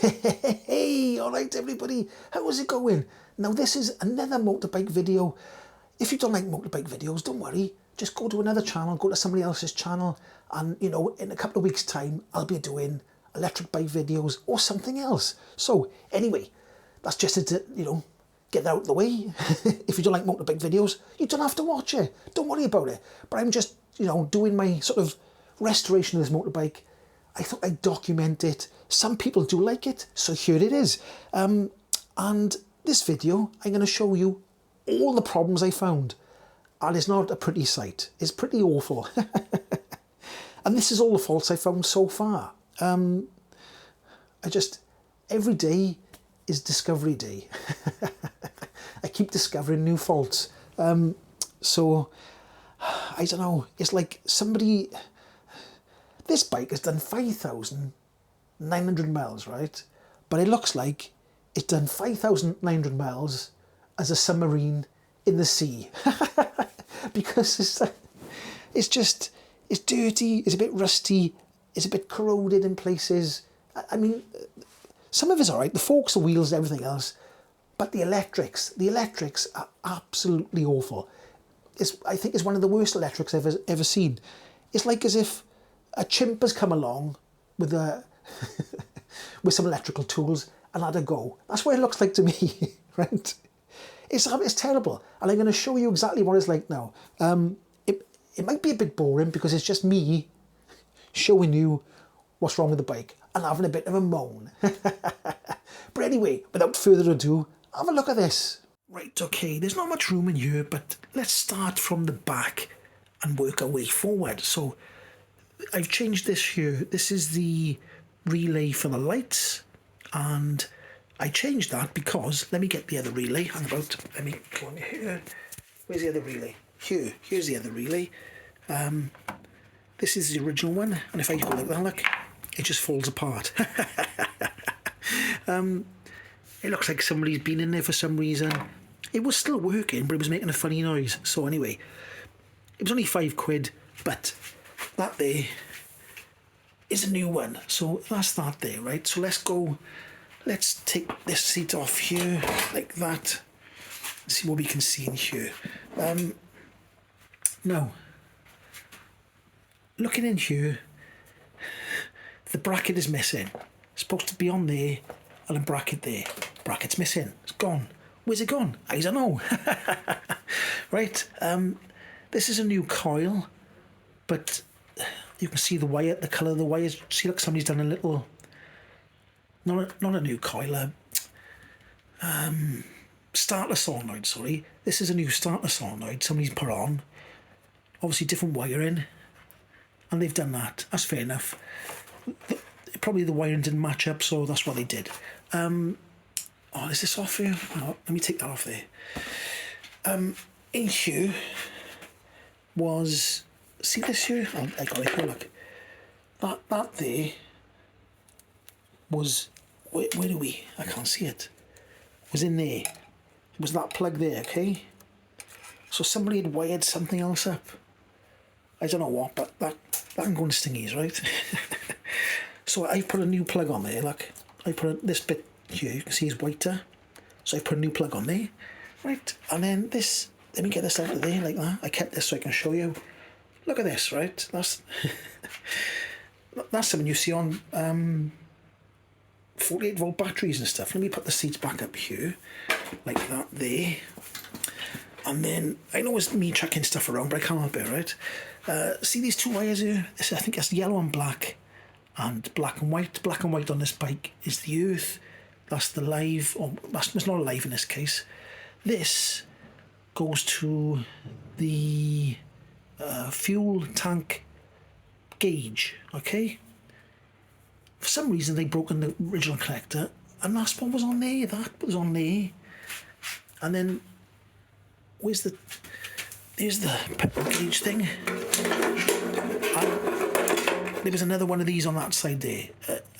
Hey, all right, everybody, how is it going? Now, this is another motorbike video. If you don't like motorbike videos, don't worry. Just go to another channel, go to somebody else's channel, and, you know, in a couple of weeks' time, I'll be doing electric bike videos or something else. So, anyway, that's just to, you know, get that out of the way. If you don't like motorbike videos, you don't have to watch it. Don't worry about it. But I'm just, you know, doing my sort of restoration of this motorbike. I thought I'd document it. Some people do like it, so here it is. And this video, I'm going to show you all the problems I found. And it's not a pretty sight. It's pretty awful. And this is all the faults I found so far. Every day is discovery day. I keep discovering new faults. So, I don't know, it's like somebody... This bike has done 5,900 miles, right? But it looks like it's done 5,900 miles as a submarine in the sea. Because it's dirty, it's a bit rusty, it's a bit corroded in places. I mean, some of it's all right, the forks, the wheels, everything else. But the electrics are absolutely awful. I think it's one of the worst electrics I've ever seen. It's like as if a chimp has come along with with some electrical tools and had a go. That's what it looks like to me, right? It's terrible, and I'm going to show you exactly what it's like now. It might be a bit boring because it's just me showing you what's wrong with the bike and having a bit of a moan. But anyway, without further ado, have a look at this. Right, okay, there's not much room in here, but let's start from the back and work our way forward. So I've changed this here. This is the relay for the lights, and I changed that because, let me get the other relay. Hang about, let me go in here. Where's the other relay? Here's the other relay. This is the original one, and if I go like that, look, it just falls apart. It looks like somebody's been in there for some reason. It was still working, but it was making a funny noise. So anyway, it was only £5, but that there is a new one. So that's that there, right? So let's take this seat off here like that. See what we can see in here. Now, looking in here, the bracket is missing. It's supposed to be on there and a bracket there. Bracket's missing. It's gone. Where's it gone? I don't know. Right. This is a new coil, but you can see the wire, the colour of the wires. See, look, somebody's done a little, not a new coil, starter solenoid, sorry. This is a new starter solenoid somebody's put on. Obviously different wiring, and they've done that. That's fair enough. Probably the wiring didn't match up, so that's what they did. Oh, is this off here? Oh, let me take that off there. In here was... See this here? Oh, I got it here, look. That there was... Where are we? I can't see it. Was in there. It was that plug there, okay? So somebody had wired something else up. I don't know what, but that can go in stingies, right? So I put a new plug on there, look. I put this bit here, you can see it's whiter. So I put a new plug on there, right? And then this, let me get this out of there like that. I kept this so I can show you. Look at this, right? That's something you see on 48 volt batteries and stuff. Let me put the seats back up here, like that there. And then, I know it's me chucking stuff around, but I can't help it, right? See these two wires here? I think that's yellow and black, and black and white. Black and white on this bike is the earth. That's the live, or it's not alive in this case. This goes to the fuel tank gauge, okay? For some reason they broken the original connector, and that's what was on there. That was on there. And then there's the petrol gauge thing. There was another one of these on that side there,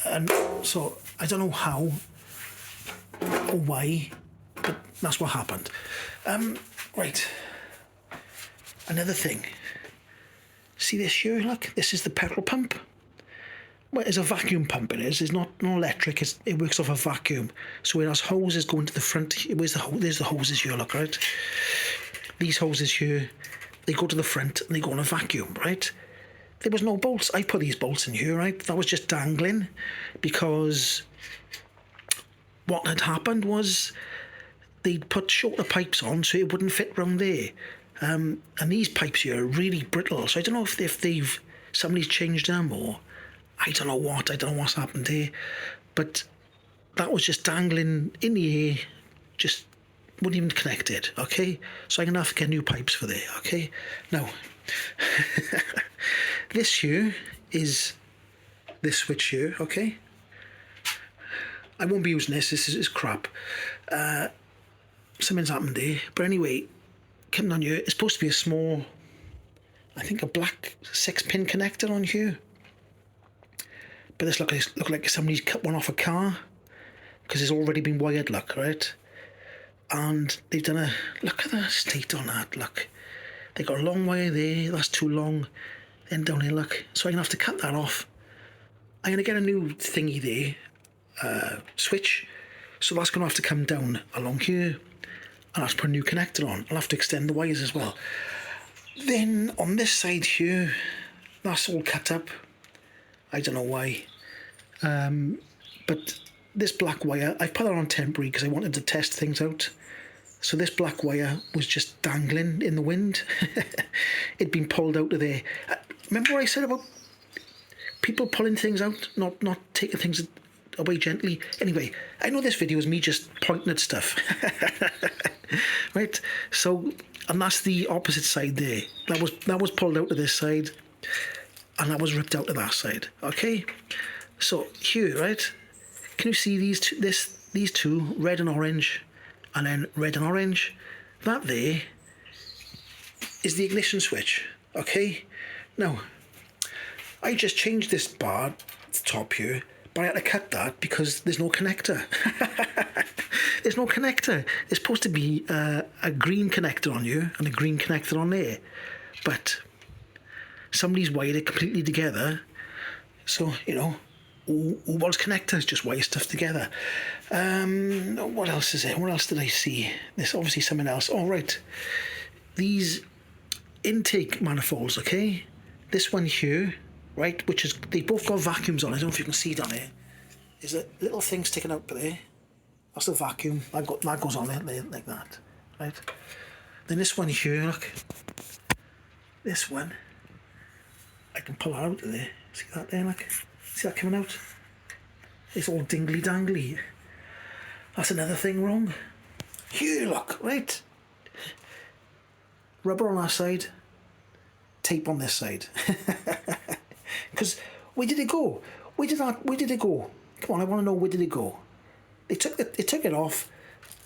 and so I don't know how or why, but that's what happened. Right, another thing. See this here, look, this is the petrol pump. well, it's a vacuum pump. It is. It's not electric. It works off a vacuum. So it has hoses going to the front. There's the hoses here. Look, right. These hoses here, they go to the front and they go on a vacuum, right. There was no bolts. I put these bolts in here, right. That was just dangling, because what had happened was they'd put shorter pipes on so it wouldn't fit round there. And these pipes here are really brittle. So I don't know if somebody's changed them, or I don't know what's happened here, but that was just dangling in the air, just wouldn't even connect it, okay? So I'm going to have to get new pipes for there, okay? Now, this here is this switch here, okay? I won't be using this is crap. Something's happened there, but anyway, coming on here, it's supposed to be a small, I think a black 6-pin connector on here. But this look like somebody's cut one off a car, because it's already been wired, look, right? And they've done look at the state on that, look. They got a long wire there, that's too long. Then down here, look. So I'm going to have to cut that off. I'm going to get a new thingy there, switch. So that's going to have to come down along here. And I'll have to put a new connector on. I'll have to extend the wires as well. Then on this side here, that's all cut up. I don't know why. But this black wire, I put it on temporary because I wanted to test things out. So this black wire was just dangling in the wind. It'd been pulled out of there. Remember what I said about people pulling things out, not taking things away gently? Anyway, I know this video is me just pointing at stuff. Right, so, and that's the opposite side there. That was pulled out to this side, and that was ripped out to that side. Okay, so here, right, can you see these two, red and orange, and then red and orange? That there is the ignition switch. Okay, now I just changed this bar at the top here, but I had to cut that because there's no connector. There's no connector. There's supposed to be a green connector on here and a green connector on there, but somebody's wired it completely together. So, you know, who wants connectors? Just wire stuff together. What else is it? What else did I see? There's obviously something else. Oh, right. These intake manifolds, okay? This one here, right, which is, they both got vacuums on. I don't know if you can see down here. There's a little thing sticking out there. That's the vacuum. That goes on there like that, right? Then this one here, look. This one, I can pull that out of there. See that there, look? See that coming out? It's all dingly dangly. That's another thing wrong. Here, look, right? Rubber on that side, tape on this side. Because where did it go? Where did it go? Come on, I want to know, where did it go? They took it off,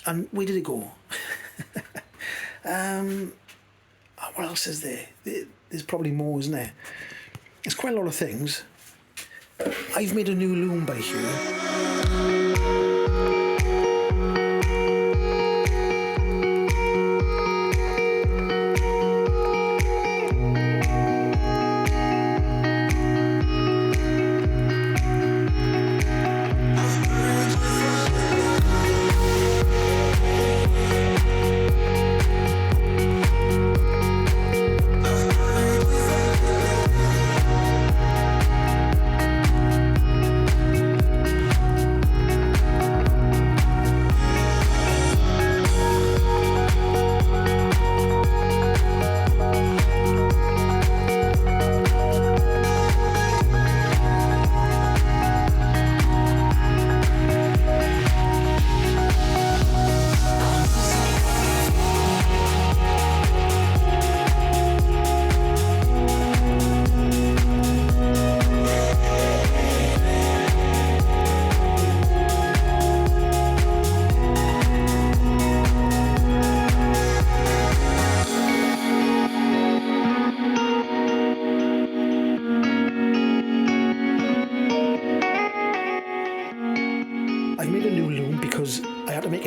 and where did it go? What else is there? There's probably more, isn't there? There's quite a lot of things. I've made a new loom by here.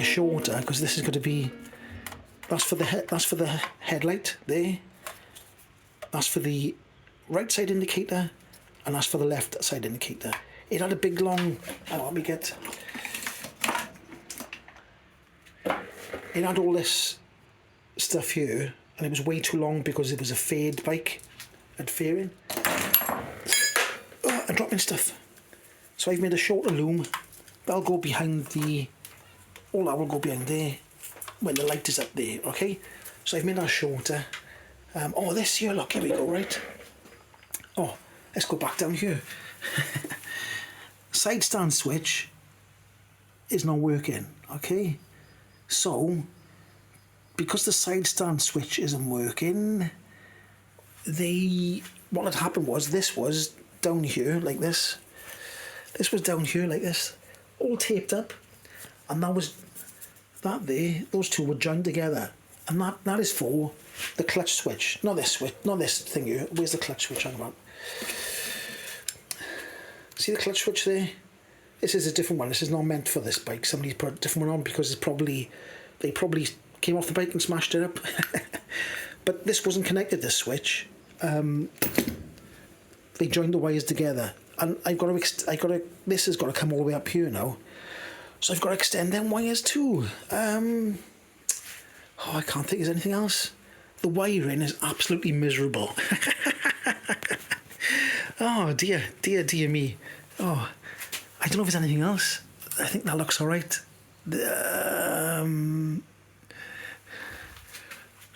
Shorter, because this is going to be, that's for the headlight there, that's for the right side indicator, and that's for the left side indicator. It had a big long, let me get, it had all this stuff here, and it was way too long because it was a fade bike, had fairing. I'm dropping stuff. So I've made a shorter loom. That'll go behind all that will go behind there when the light is up there, okay? So I've made that shorter. This here, look, here we go, right? Let's go back down here. Side stand switch is not working, okay? So, because the side stand switch isn't working, what had happened was this was down here like this. This was down here like this, all taped up, and those two were joined together, and that is for the clutch switch, not this switch, not this thing here. Where's the clutch switch? Hang on. See the clutch switch there? This is a different one. This is not meant for this bike. Somebody put a different one on because they probably came off the bike and smashed it up. But this wasn't connected, this switch. They joined the wires together, and this has got to come all the way up here now. So I've got to extend them wires too. I can't think there's anything else. The wiring is absolutely miserable. Oh dear me. I don't know if there's anything else. I think that looks all right.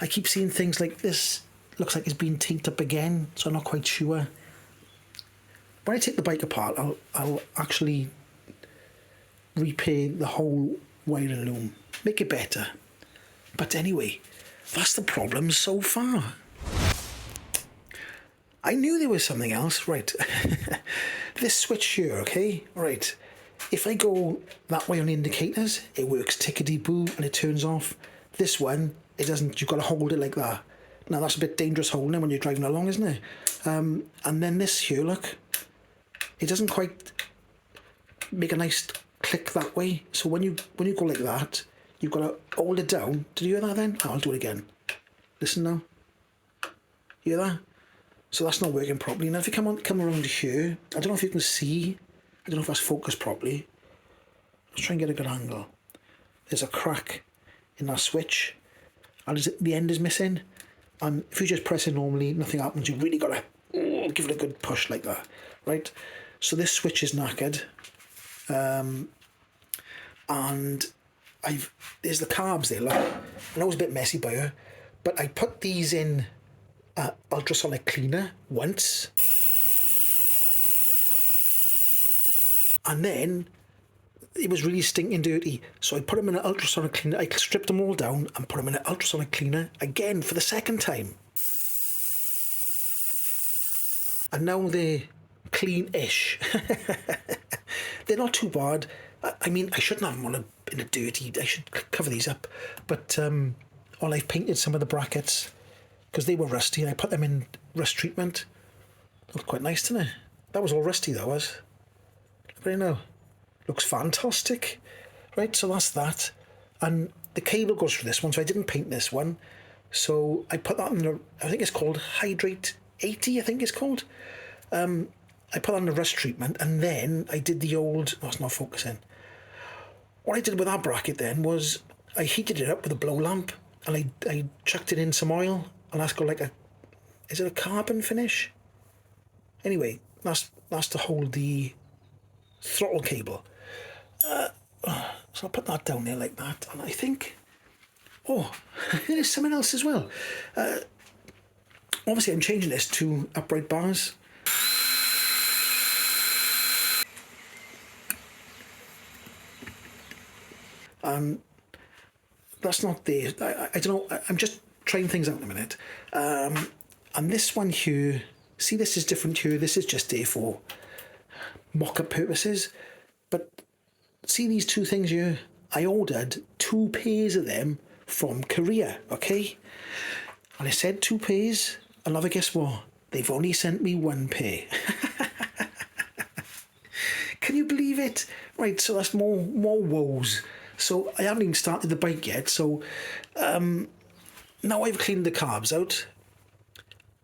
I keep seeing things like this. Looks like it's been taped up again, so I'm not quite sure. When I take the bike apart, I'll actually repair the whole wiring loom, make it better. But anyway, that's the problem so far. I knew there was something else, right? This switch here, okay? Right. If I go that way on the indicators, it works tickety-boo and it turns off. This one, it doesn't, you've got to hold it like that. Now that's a bit dangerous holding it when you're driving along, isn't it? And then this here, look, it doesn't quite make a nice click that way. So when you go like that, you've got to hold it down. Did you hear that then? I'll do it again. Listen now. You hear that? So that's not working properly. Now if you come around here, I don't know if you can see, I don't know if that's focused properly. Let's try and get a good angle. There's a crack in that switch, and the end is missing. And if you just press it normally, nothing happens. You've really got to give it a good push like that, right? So this switch is knackered, and there's the carbs there. Look, I know it's a bit messy by here, but I put these in ultrasonic cleaner once, and then it was really stinking dirty, so I put them in an ultrasonic cleaner. I stripped them all down and put them in an ultrasonic cleaner again for the second time, and now they're clean-ish. They're not too bad. I mean, I shouldn't have them in a dirty, I should cover these up, but I've painted some of the brackets because they were rusty, and I put them in rust treatment. Looked quite nice, didn't it? That was all rusty, that was. Look at it now. Looks fantastic. Right, so that's that. And the cable goes through this one, so I didn't paint this one. So I put that in I think it's called Hydrate 80, I think it's called. I put that in the rust treatment, and then I did the old, it's not focusing. What I did with that bracket then was I heated it up with a blow lamp, and I chucked it in some oil, and that's got like is it a carbon finish? Anyway, that's to hold the throttle cable. So I'll put that down there like that, and I think, there's something else as well. Obviously I'm changing this to upright bars. That's not there. I don't know, I'm just trying things out in a minute. And this one here, see, this is different here. This is just there for mock-up purposes. But see these two things here? I ordered 2 pairs of them from Korea, okay? And I said 2 pairs, and now guess what? They've only sent me 1 pair. Can you believe it? Right, so that's more woes. So I haven't even started the bike yet, so now I've cleaned the carbs out.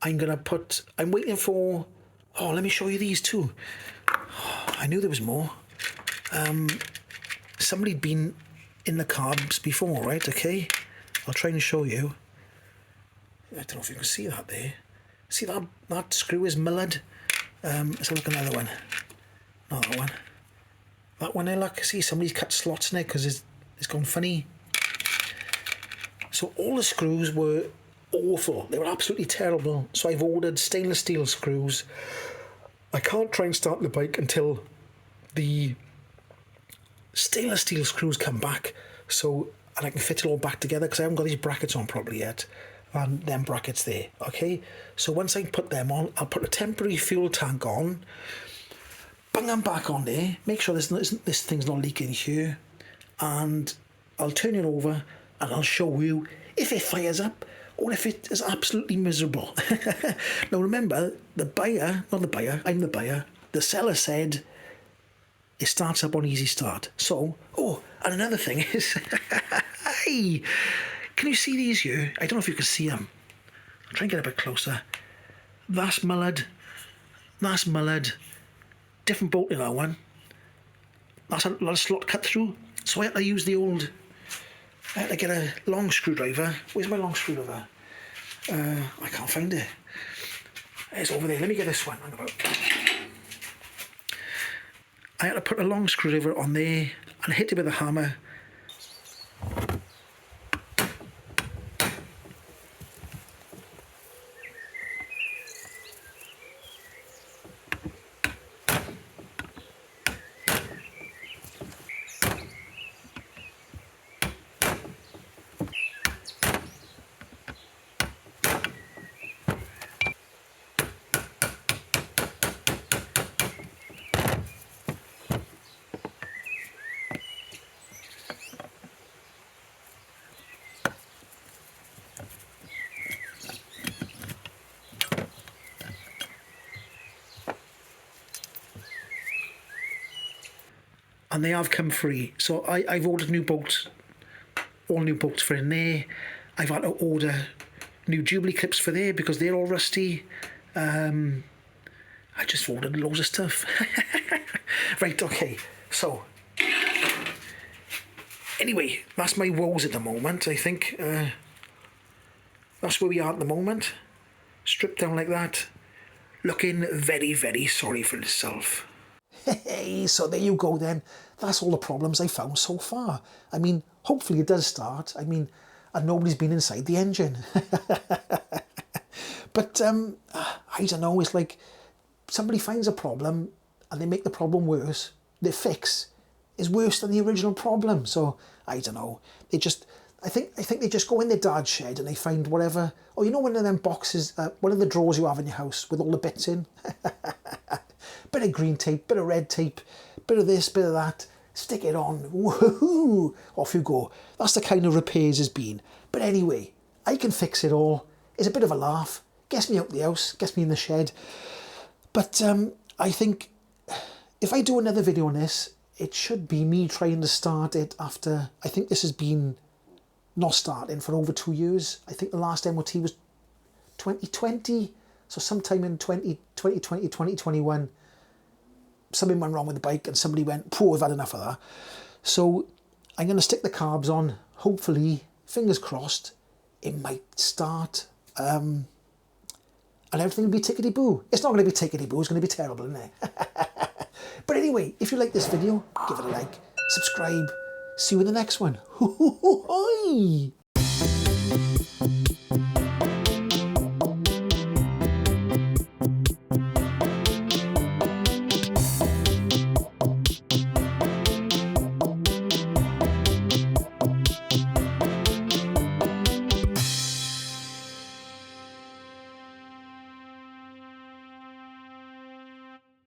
I'm waiting for, Oh, let me show you these too. I knew there was more. Somebody'd been in the carbs before, right? Okay, I'll try and show you. I don't know if you can see that there. See that screw is milled. Let's have a look at another one. Not that one. That one there, look. See, somebody's cut slots in it because it's gone funny. So all the screws were awful. They were absolutely terrible. So I've ordered stainless steel screws. I can't try and start the bike until the stainless steel screws come back. And I can fit it all back together because I haven't got these brackets on properly yet. And them brackets there, okay? So once I put them on, I'll put a temporary fuel tank on, bang them back on there, make sure this thing's not leaking here, and I'll turn it over and I'll show you if it fires up or if it is absolutely miserable. Now remember, I'm the buyer, the seller said it starts up on easy start. So, and another thing is, hey, can you see these here? I don't know if you can see them. I'll try and get a bit closer. That's milled. That's milled. Different bolt in that one. That's a lot of slot cut through. So I had to use I had to get a long screwdriver. Where's my long screwdriver? I can't find it. It's over there. Let me get this one. I had to put a long screwdriver on there and hit it with a hammer. And they have come free. So I've ordered new bolts, all new bolts for in there. I've had to order new Jubilee clips for there because they're all rusty. I just ordered loads of stuff. Right, okay, so anyway, that's my woes at the moment. I think that's where we are at the moment. Stripped down like that, looking very, very sorry for itself. Hey, so there you go then. That's all the problems I found so far. I mean, hopefully it does start. I mean, and nobody's been inside the engine. But I don't know, it's like somebody finds a problem and they make the problem worse. Their fix is worse than the original problem. So I don't know. I think they just go in their dad's shed and they find whatever. Oh, you know, one of them boxes, one of the drawers you have in your house with all the bits in. Bit of green tape, bit of red tape, bit of this, bit of that. Stick it on. Woohoo! Off you go. That's the kind of repairs it's been. But anyway, I can fix it all. It's a bit of a laugh. Gets me out the house, gets me in the shed. But I think if I do another video on this, it should be me trying to start it after. I think this has been not starting for over 2 years. I think the last MOT was 2020. So sometime in 2020, 2021, something went wrong with the bike and somebody went, "Poor, we've had enough of that." So I'm going to stick the carbs on. Hopefully, fingers crossed, it might start. And everything will be tickety-boo. It's not going to be tickety-boo. It's going to be terrible, isn't it? But anyway, if you like this video, give it a like, subscribe. See you in the next one.